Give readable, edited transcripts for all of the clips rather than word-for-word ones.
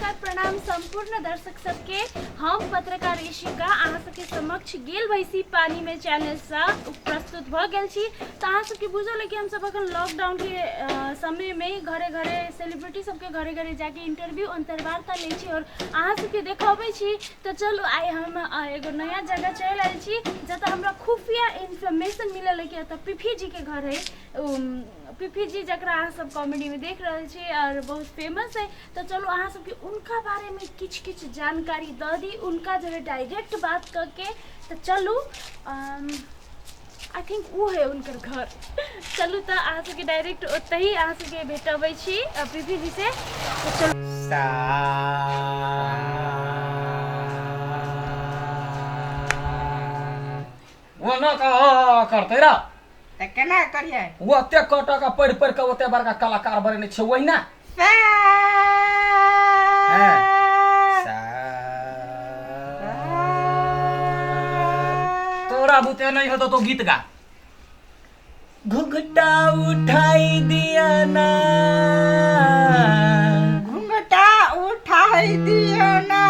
नमस्कार प्रणाम संपूर्ण दर्शक सबके। हम पत्रकार ऋषिका अहाँ सबके समक्ष गेल भैसी पानी में चैनल से प्रस्तुत भ गेल छी। तो अहाँ सबके बुझल है कि हम सब अखन लॉकडाउन के समय में घरे घरे सेलिब्रिटी सबके घरे घरे जाके इंटरव्यू अंतर्वार्ता ले छी और अहाँ सबके देखाबै छी। तो चलो आइ हम एगो नया जगह चल आयल छी जतऽ हमरा खुफिया इन्फॉर्मेशन मिलल है कि एतऽ पीफी जी के घर है। पीफी जी जकरा अहाँ सब कॉमेडी में देख रहे छी और बहुत फेमस है। तो चलो अहाँ सबके उनका बारे में किछ किछ जानकारी द दी, उनका जो है डायरेक्ट बात करके। तो चलू आई थिंक वो है उनकर घर। चलू तो अहाँ सबके डायरेक्ट ओतऽ ही अहाँ सबके भेटबै छी पीफी जी से। तो चलू वो न करते र त केना करिए वो ओते कटक पढ़ पढ़ के ओते बड़का कलाकार बने छै वही ना। तोरा बुते नहीं हो तो गीत गा। घुंघटा उठाई दिया ना, घुंघटा उठाई दिया ना।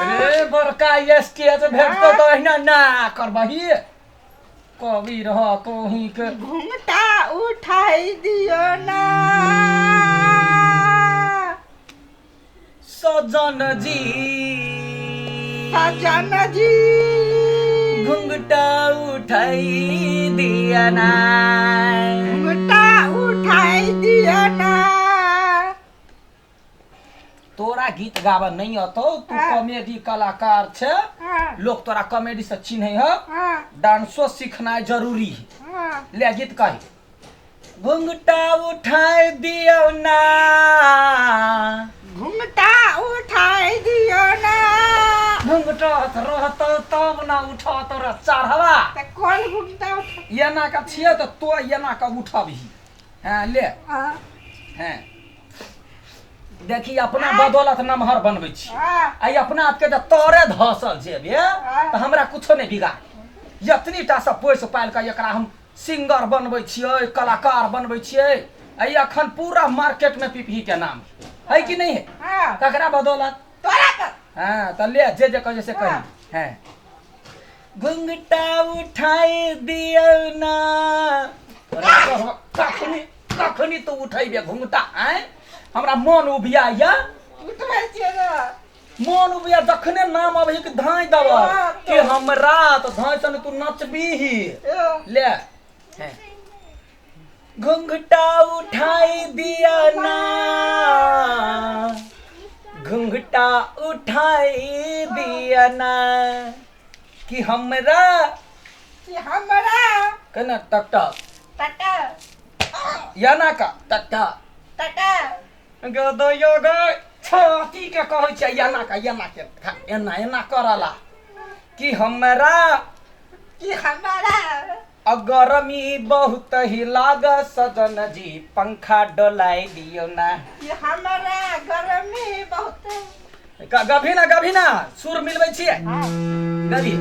अरे बड़का स्टेज भेटतो तो एहना ना करबही। कवि रह कहीं के घुंघटा उठाई दियो ना सजन जी, सजन जी। घुंघटा उठाई दिया ना, घुंघटा उठाई दियो ना। तोरा गीत गावा नहीं आतो, तू कॉमेडी कलाकार छे। लोग तोरा कॉमेडी से चिन्हे हो। डांसो सीखना जरूरी है। ले गीत कही। घुंघटा उठाई दियो ना, घुंघटा उठाई दियो ना। घुंघटा रहतो तब ना उठा तोरा चढ़वा। त कौन घुंघटा उठा? येना का छिए तो तो येना का उठबही। हां ले हां देखी अपना बदौलत नमहर बनबै छी। आई अपना हाथ के त तोरे धसल जेबे त हमरा कुछो नहीं बिगाड़। यतनीटा से पैसा पाइल के एकरा हम सिंगर बनबै छियै, कलाकार बनबै छियै। आई अखन पूरा मार्केट में पीपी के नाम है कि नहीं है? ककरा बदौलत? तोरा का। हां त ले जे कहे से कही। हां घुंघटा उठाई दियो ना। कखनी तो उठाइबे घुंघटा हैं? हमरा मन उबिया या उठबै छियै ना। मन उबिया जखने नाम आबै कि धाई दब कि हमरा तो धाई सन तू नचबीही। ले हैं घुंघटा उठाई दिया ना, घुंघटा उठाई दिया ना कि हमरा कना टक टाटा या ना का टक टाटा गदो योगा छाती के कहै छै एना के एना एना करला कि हमरा गर्मी बहुत ही लाग सजन जी पंखा डोलाई दियो ना। कि हमरा गर्मी बहुत। गभी ना सुर मिलबै छियै। गभी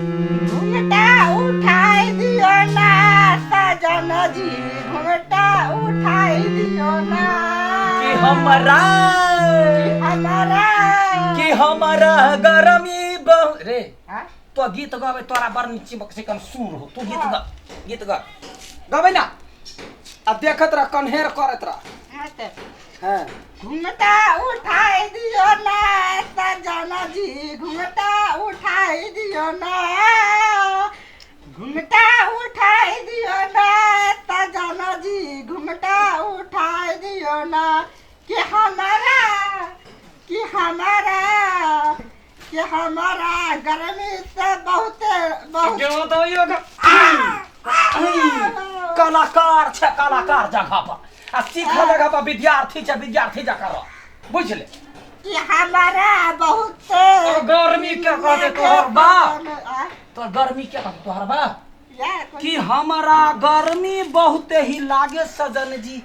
घुंघटा उठाई दियो ना सजन जी, घुंघटा उठाई दियो ना। कि हमरा गर्मी बहुत रे। तो गीत गावे तोरा बड़ चिमक चिकन सुर हो। तू गीत गा गावे ना। अब देखत रह कन्हेर करत रह। हां घुंघटा उठाई दियो ना सजन जी, घुंघटा उठाई दियो ना। घुंघटा उठाई दियो ना सजन जी, घुंघटा उठाई दियो ना। कि हमारा गर्मी से बहुत कलाकार छे, कलाकार जगह पर आ सीखा जगह पर विद्यार्थी छे, विद्यार्थी जगह बुझले। कि हमारा बहुत गर्मी के कहते तोहर बा। तो गर्मी के कहते तोहर बा कि हमारा गर्मी बहुत ही लागे सजन जी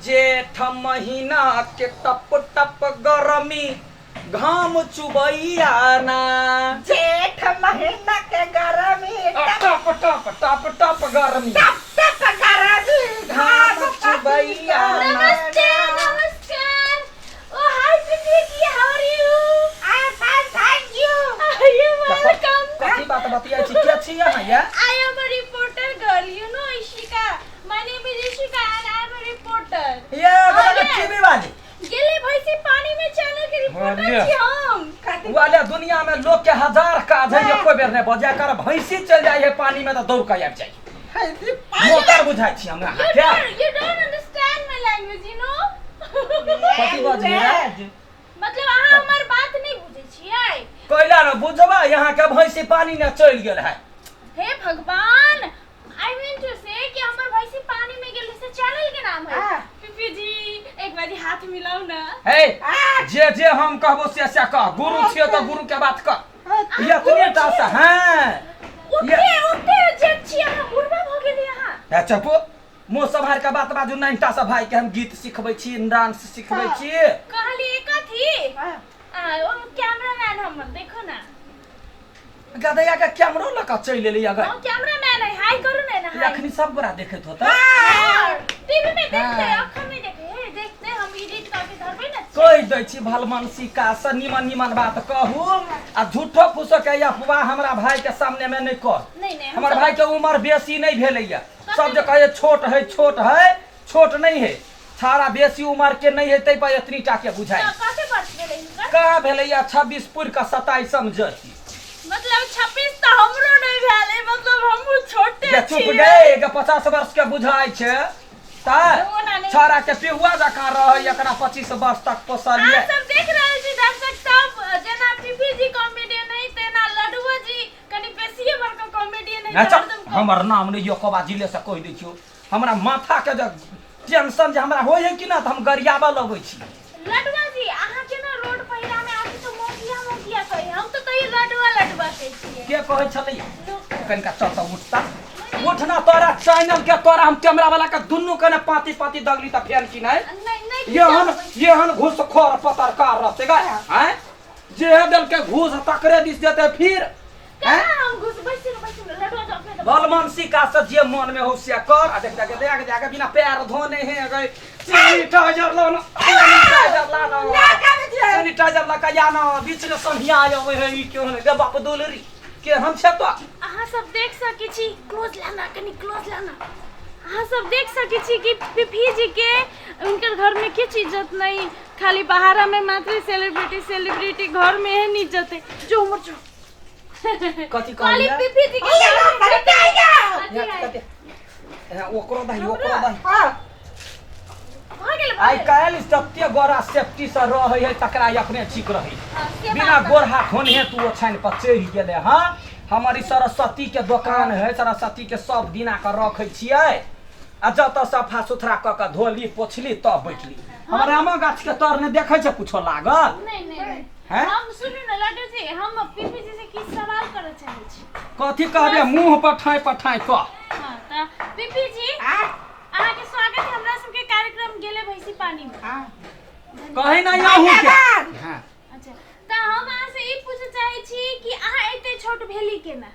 जेठ महीना के टप टप गर्मी घाम चुबैया ना। जेठ महीना के गर्मी टप टप टप टप गर्मी घाम चुबैया ना। नमस्ते नमस्कार पता छी हम वाले दुनिया में लोग के हजार काज है एको बेर नहीं बजा कर भैंसी चल जाए है पानी में तो दौड़ के आबि जाए मोटर बुझाई छी हमरा क्या you don't understand my language, you know? कथी बजलिए मतलब अहाँ हमर बात नहीं बुझे छियै कोइला न बुझबा यहाँ के भैंसी पानी में चल गेल है हे भगवान आई मीन टू से कि हमर भैंसी पानी में गेल से चैनल के नाम है पीपी जी एक बारी हाथ मिलाओ ना हे जे हम कहबो से कह गुरु छियो तो गुरु के बात कर ये तने टा से हां उठे जे छी अहाँ बुढ़बा भ गेली अहाँ है चपो मो सभार का बात बाजू नैनटा से भाई के हम गीत सिखबै छी डांस सिखबै छी कहली एक थी ओ कैमरामैन हमर देखो ना गदया का कैमरा लगा चल लेली अगर ओ कैमरामैन है हाय करू ना हाय अखनी सब बड़ा देखत होता टीवी में देखते अखन में देखे देखते हम एडिट करके धरबै ना कोई दै छी भलमनसी का से निमन बात कहू आ झूठो फूसो के अफवाह हमरा भाई के सामने में नहीं कर नहीं हमर भाई के उम्र बेसी नहीं भेलैया सब जे कहे छोट छोट नहीं है सारा बेसी उम्र के नहीं है तै पर इतनी टा के बुझाई कते वर्ष भेलै हिनकर का भेलैया 26 पुर का 27 समझती मतलब 26 तो हमरो नहीं भेलै मतलब हमहु छोटे ये चुप गए के 50 वर्ष के बुझाई छे ता सारा के पिहुआ जका रह एकरा 25 वर्ष तक पोसलिए आप सब देख रहल छी दर्शक सब जना पीपी जी कॉमेडियन है तेना लडुआ जी कनी बेसी बड़का कॉमेडियन है हमर नाम नहीं यो कबा जिले से कह दै छियो हमरा माथा के टेंशन जे हमरा होय है कि ना त हम गरियाबा लगै छी लडुआ जी अहाँ के ना रोड पहिरा में आके तो मोतिया कहि हम तो कहि लडुआ कहै छियै के कहै छलै कनिका चल त उठता उठना तोरा चैनल के तोरा हम कैमरा वाला के दुन्नु के ना पाती दगली त फेन की नहीं ये घुसखोर पत्रकार रहते गा हैं जे दल के घूस तकरे दिस देते फिर हम घुस बैसिन लडुआ तो अपने बलमनसी का से जे मन में हो से कर आ देख जाके बिना पैर धोने हैं गए सैनिटाइजर ला ना सैनिटाइजर ला का ना बीच में संधिया आवे है ई क्यों ने बाप दोलरी के हम छे तो अहाँ सब देख सकै छी क्लोज लाना कनी क्लोज लाना अहाँ सब देख सकै छी कि पीपी जी के उनकर घर में किछ इज्जत नहीं खाली बाहर में मात्र सेलिब्रिटी घर में है इज्जत है जो उमर जो कथि खाली कहलिया पीपी जी के ओकरो दही भ गेल आई काल सत्य गोरा सेफ्टी से रहे है तकरा अपने ठीक रही बिना गोरहा खोने तू ओछान पर चढ़ गेले हां हमारी सरस्वती के दुकान है सरस्वती के सब दिना के रखे छियै आ जत सफा सुथरा क के धोली पोछली तब बैठली हमरा आम गाछ के तर ने देखे छ कुछो लागल नहीं हैं हम सुनू न लड्डू जी हम पीपी जी से की सवाल करे चाहे छी कथि कहबे मुंह पठाई क हां त पीपी जी अहाँ के स्वागत है हमरा सब के कार्यक्रम गेले भैंसी पानी में कहि ना आहू के हां अच्छा त हम अहाँ से ई पूछे चाहे छी कि अहाँ एते छोट भेली केना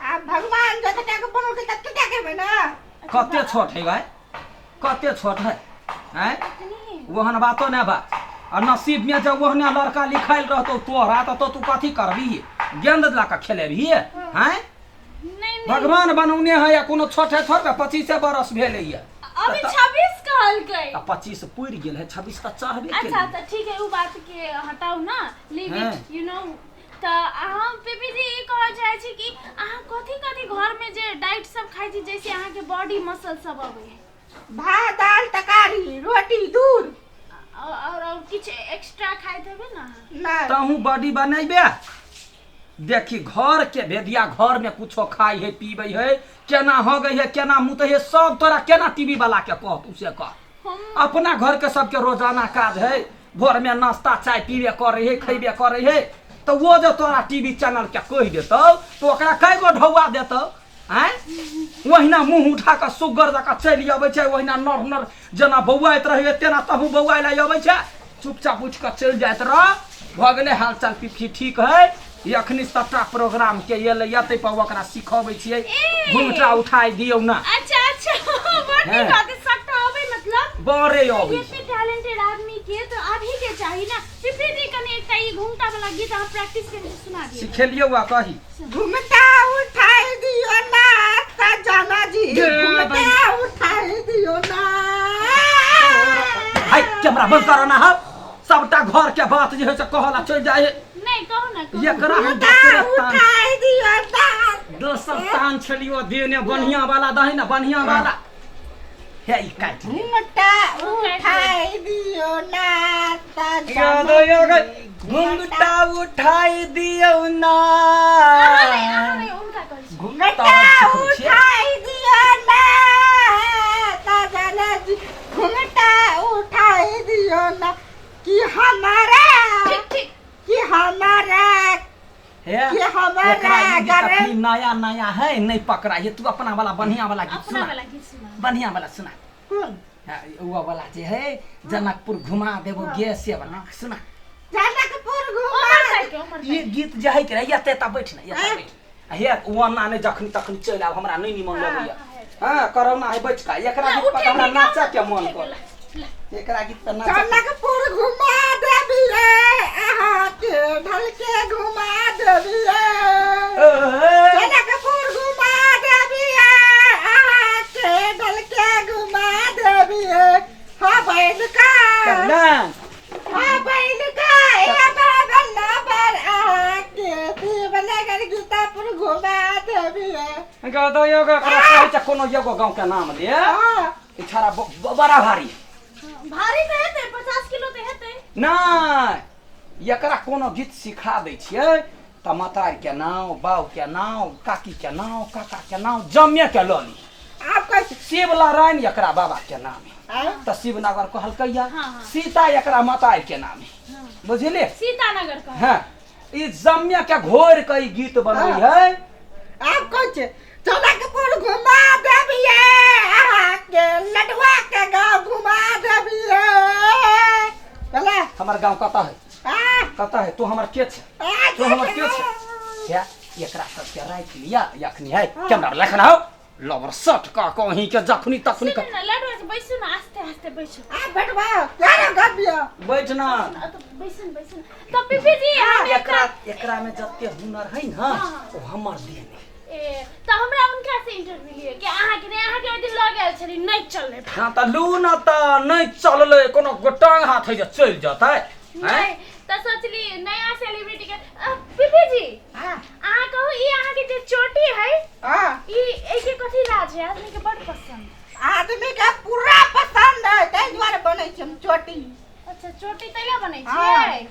आ भगवान जतटा के बनल के ततटा के बना कते छोट है भाई कते छोट है हैं वहन बातो ना बा और नसीब में जब वहने लड़का लिखाइल रहतो तोरा तो तू कथी करबी गेंद ला के खेलेबी हैं नहीं भगवान बनौने है या कोनो छोटे 25 बरस भेले है अभी 26 कहल गई 25 पूरी गेल है 26 त चाहबे के अच्छा त ठीक है वो बात के हटाओ ना लीव इट यू नो त हम पीपी जी ई कह चाहे छी कि अहाँ कथी घर में जे डाइट सब खाइ छी जैसे अहाँ के बॉडी मसल सब आवे है भात दाल तरकारी रोटी दूध और कुछ एक्स्ट्रा खाइ देबे ना नहीं तहू बॉडी बनैबे देखी घर के भेदिया घर में कुछो खाई है पीबे है केना हो गई है केना मुते है सब तोरा केना टीवी वाला के कह तू से कह अपना घर के सबके रोजाना काज है भोर में नाश्ता चाय पीबे करे है खइबे करे है तो वो जो तोरा टीवी चैनल के कह देतो तो ओकरा कई गो ढौआ देतो हैं वहिना मुंह उठा के सुगर जका चली आबै छै वहिना नर जना बौआइत रहे तेना तहू बौआइ ला आबै छै चुपचाप उठ के चल जाइत रह भ गेलै हालचाल पीठी ठीक है अखनी सबटा प्रोग्राम के एले यते पर ओकरा सिखाबै छियै घुंघटा उठाई दियौ ना अच्छा बड़ी बात है सबटा आबै मतलब बड़े आबै इतने टैलेंटेड आदमी के तो अभी के चाहिए ना पीपी जी कने एकटा ई घुंघटा वाला गीत हम प्रैक्टिस करके सुना दिए सिखेलियौ आ कही घुमटा उठाई दियो ना सजना जी घुमटा उठाई दियो ना हाय कैमरा बंद करो ना हम सबटा घर के बात जे है से कहला चल जाए नहीं कहू ना कहू। एकरा हम घुमटा उठाई दियो ना दोसर तान छलियो देने बढ़िया वाला दही ना बढ़िया वाला हे ई काट घुमटा उठाई दियो ना ता घुंघटा उठाई दियो ना अहाँ नहीं उनका कहै छी। घुमटा उठाई दियो ना ता जाना जी घुमटा उठाई दियो ना कि हमारा ठीक ठीक कि हमारा हे कि हमारा एकरा ई गीत गरे अखनी नया नया है नहीं पकड़ा ये तू अपना वाला बढ़िया वाला गीत अपना सुना वाला गीत सुना। बढ़िया वाला सुना कौन वो वाला जे है जनकपुर घुमा देबो गे से वाला सुना जनकपुर उमर घुमा साइड के उमर ये गीत जे है के या तेता बैठ ना या बैठ हे वना ने जखनी तखनी चल आब हमरा नहीं निमन लगैया हां करौना है बैठ का एकरा गीत पर हमरा नाचा के मन कर एकरा गीत पर नाचा जनकपुर घुमा देबिए आहा के ढल के घुमा देबिए जनकपुर घुमा देबिए आहा के ढल के घुमा देबिए हा बैल का कल्याण हा बैल का ये बाबा ना पर आहा के देवनगर गीतापुर घुमा देबिए गदो योगा करा छ कोनो एगो गांव के नाम दे ई छारा बड़ा भारी भारी तो हेते 50 किलो तो हेते। नहीं एकरा कोनो गीत सिखा दै छियै त मातार के नाम बाऊ के नाम काकी के नाम काका के नाम जम्मे के लली आप कैसे शिवनारायण एकरा बाबा के नाम है हैं त शिवनगर कहलकैया हाँ, हाँ। सीता एकरा मातार के नाम है हाँ। बुझलिए सीतानगर का हां ई जम्मे के घोर के ई गीत बनै है आप कैसे जनकपुर घुमा देबिए आहा के लडवा के गांव घुमा देबिए चला हमर गांव कता है आ कता है तू हमर के छ तू हमर के छ या एकरा सब के राख लिया यखनी है कैमरा लखना हो लवर सट का कहीं के जखनी तखनी सुन ना लड़वा से बैसु ना आस्ते आस्ते बैसु। आ बैठवा क्या गबिया बैठना तो बैसन तो पीपी जी हम एकरा में जत्ते हुनर है ना हाँ। ओ हमर देन ए तो हमरा उनका से इंटरव्यू लिए कि अहाँ के नहीं अहाँ के ओइ दिन लग गेल छली नहीं चलले हां त लू न त नहीं चलले कोनो गोटांग हाथ है जे चल जाता है नहीं तो सोचली नया सेलिब्रिटी के पीपी जी हां अहाँ कहू ई अहाँ के जे चोटी है हां ई एके कथी लाज है आदमी के बड़ पसंद। आदमी के पूरा पसंद है तै द्वारे बनै छै हम चोटी अच्छा चोटी तैला बनै हाँ। छै।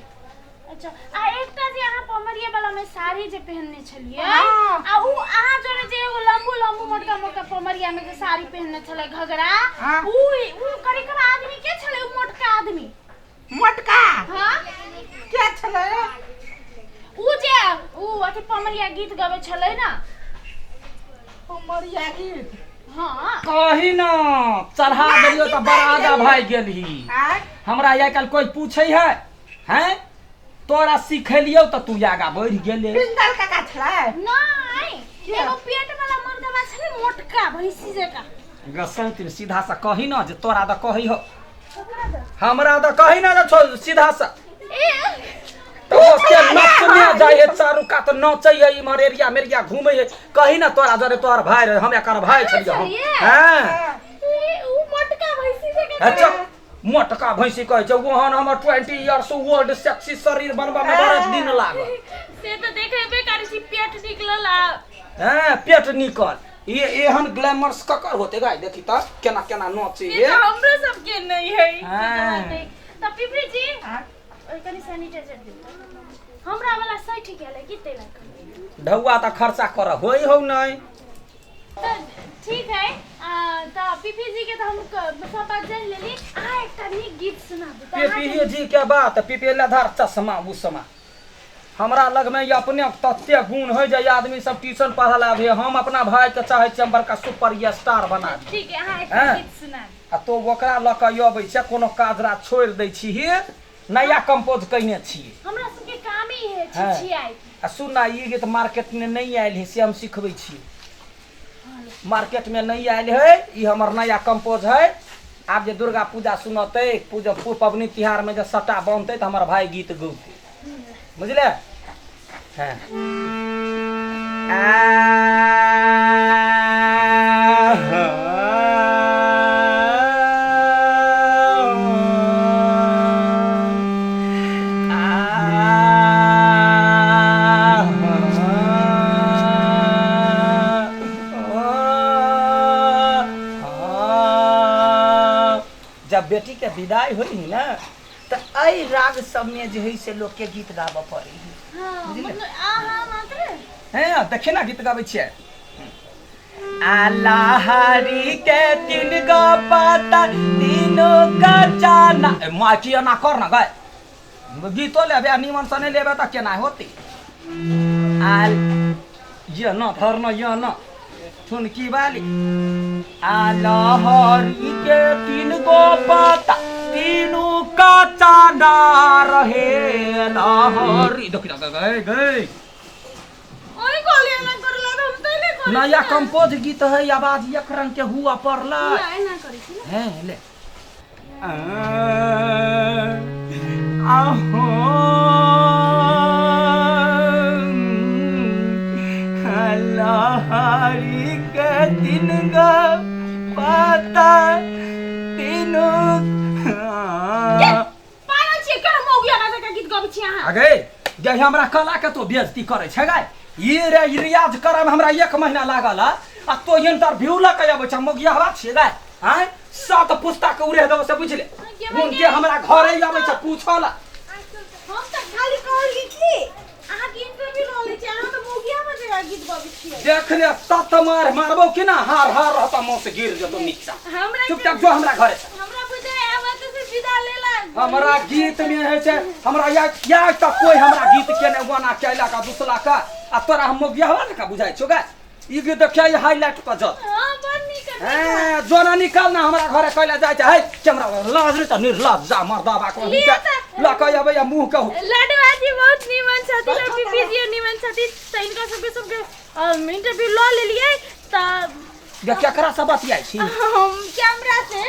अच्छा आ एकटा जे अहाँ पमरिया वाला में साड़ी जे पहनने छलिए हाँ। आ उ अहाँ जोरे जे एगो लंबू लंबू मोटका मोटका पमरिया में जे साड़ी पहनने छले घघरा हाँ। उ करीब आदमी के छले उ मोटका आदमी मोटका हां क्या छले उ जे उ अथी पमरिया गीत गावे छले ना उमरिया गीत हां कही ना चढ़ा देलियो त बराजा भाई गेलही हां हमरा आइ काल कोई पूछै है हैं तोरा सिखेलियो त तू आगा बढ़ गेले पिंगल का छले नहीं एगो पेट वाला मर्दवा छले मोटका भैंसी जका गसंत सीधा सा कही ना जे तोरा द कही हो ओकरा द हमरा द कही ना जे छो सीधा सा ए तो के नचने जाय है चारू का तो नचै है इमहर एरिया मेरिया घूमै है कही ना तोरा जरे तोर भाई रे हम एकर भाई छलियो हम हां उ मोटका भैंसी जका अच्छा मोटका भैंसी कहै छै ओहन हमर 20 इयर्स ओल्ड सेक्सी शरीर बनबा में बड़ा दिन लागल से तो देखे बेकारी सी पेट निकलल आ हां पेट निकल ये एहन ग्लैमर्स ककर होते गाय देखी त केना केना नचे ये तो हमरो सब के नहीं है हाँ। तो पिपरी जी ओइ कनी सैनिटाइजर दे हमरा वाला सही ठीक है कि तेला कर ढौआ त खर्चा कर होई हो नहीं तो ठीक है तो पिपी जी के तो हम सब बात जान लेली आ एकटा नीक गीत सुनाबू तो पीपी जी के बात पीपी लधार चश्मा उसमा हमरा लग में ये अपने तत्ते गुण है जे आदमी सब ट्यूशन पढ़ल आवे हम अपना भाई के चाहे छी हम बड़का सुपर स्टार बना दी ठीक है हां एकटा हाँ। गीत सुना आ तो ओकरा ल के अबै छै कोनो काज रात छोड़ दै छी नया कंपोज कइने छी हमरा सब के काम ही है हाँ। छिछियाई आ सुन ना ई गीत मार्केट में नहीं आयल है से हम सिखबै छी मार्केट में नहीं आयल है ई हमर नया कंपोज है आब जे दुर्गा पूजा सुनते पूजा पबनी तिहार में जे सटा बनते त हमर भाई गीत गौते बुझले हाँ बेटी के विदाई होई ना तो एहि राग सब में जो है से लोग के गीत गाबऽ पड़े हाँ बुझलियै? मतलब आहा मात्र हैं देखिए ना गीत गाबै छियै आलाहारी के तीन गो पाता तीनों का जाना माचिया ना कर ना गए गीतो लेबे निमन से नहीं लेबे तो केना होती आल ये ना धरना ये ना ठुनकी वाली आलाहारी के तीन गो पाता तीनों का जाना रहे लाहौरी देखिए गए गए ओए गोली ना करला हम तैले कर नया कंपोज गीत है आवाज एक रंग के हुआ पड़ला लाए ना करी थी ना है ले आहो हरी के दिन गा पाता तीनों पाना छे के हम हो गया ना का गीत गाबै छी अहाँ आगे जे हमरा कला के तो बेइज्जती करे छै गाय ये रे रियाज करे में हमरा 1 महीना लागल आ तो इंटरव्यू ला के आबै छ मोगिया बात छै गाय हैं सात पुस्तक उड़े दो से बुझले उनके हमरा घरे आबै छ पूछला हम त खाली कहली कि अहाँ के इंटरव्यू ल ले छी अहाँ त मोगिया में जगह गीत गाबै छी देख ले तत मारबो कि ना हार हार रहता मुंह से गिर जतो नीचा हमरा चुपचाप जो हमरा घरे हमरा बुझाय आवत से विदा लेला हमरा गीत में है छै हमरा या तक कोई हमरा गीत के ने गाना कैला का दूसरा का आ तोरा हम मोगियावा ना का बुझाइ छौ गाय ई गीत देखिया ये हाईलाइट का जत हां बन निक ए जोना निकाल ना हमरा घरे कैला जाय छै है कैमरा लाज रे त निर्लाज जा मर्दाबा को निकाल ला कय अबे मुंह कहू लडवाजी बहुत निमन छथि र बीपीजी निमन छथि त इनका सबके इंटरव्यू ल लेलिए त ये केकरा से बतियाई छी हम कैमरा से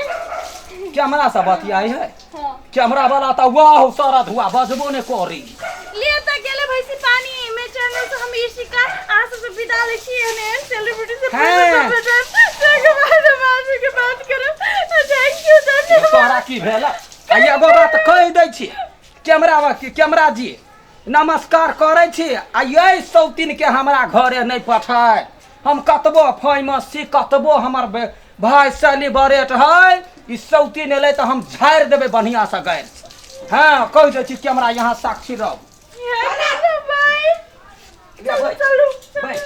कैमरा से बतियाई है हां कैमरा वाला त वाह सारा धुआ बजबो ने करी लिए त गेले भैसी पानी में चैनल से हम ईर्षिका आस से विदा ले छी ने सेलिब्रिटी से के बात करो थैंक यू धन्यवाद तोरा की भेला आ एगो बात कह दै छी कैमरा जी नमस्कार करे छी आ ये सौतीन के हमरा घरे नहीं पठाय हम कतबो फेमस छी कतबो हमर भाई सेलिब्रेट है ई सौतीन एले तो हम झाड़ देबे बढ़िया से गए हाँ कह दै छी कैमरा यहाँ साक्षी रहो बाय चलो भाई